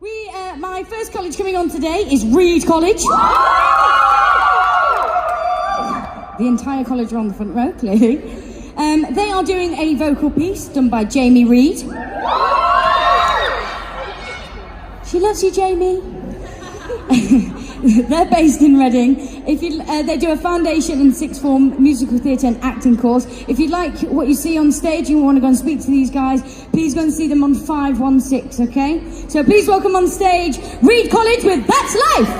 My first college coming on today is Reed College. The entire college are on the front row, clearly. They are doing a vocal piece done by Jamie Reed. She loves you, Jamie. They're based in Reading. They do a foundation and sixth form musical theatre and acting course. If you like what you see on stage and you want to go and speak to these guys, please go and see them on 516, okay? So please welcome on stage Reed College with That's Life!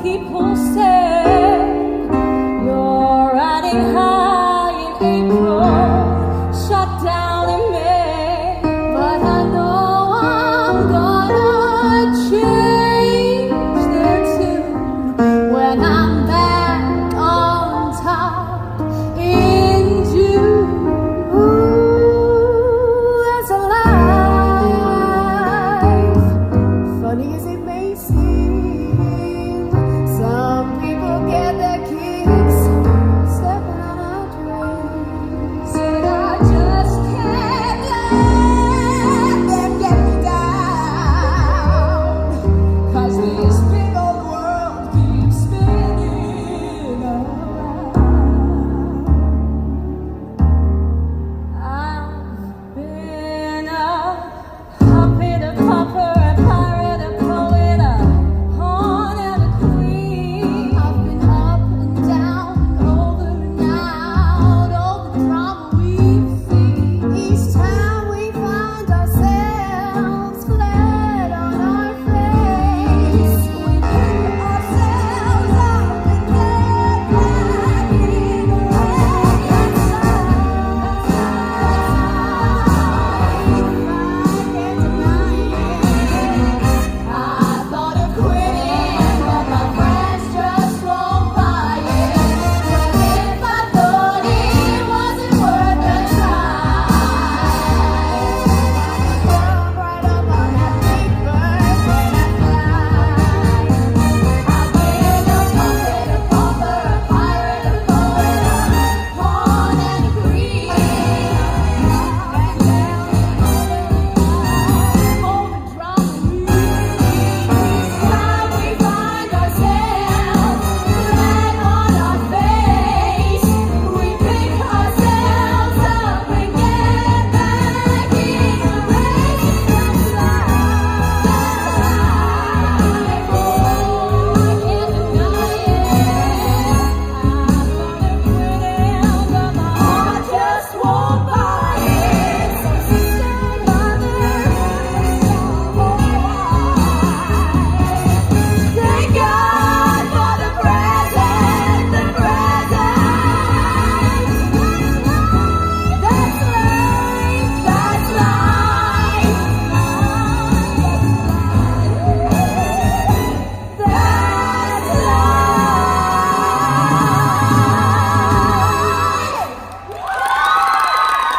People say you're riding high in April, shut down in May, but I know I'm gonna change the tune when I'm back on top in June. Ooh, that's a life, funny as it may seem. Some people get their kicks stepping on our dreams, and I just can't let them get me down, 'cause this big old world keeps spinning around. I've been a puppet, a pauper, a pirate, a poet, a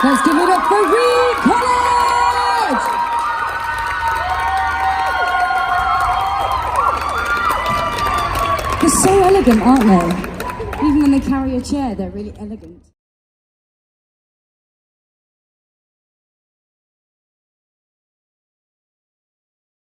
Let's give it up for Reed College! They're so elegant, aren't they? Even when they carry a chair, they're really elegant.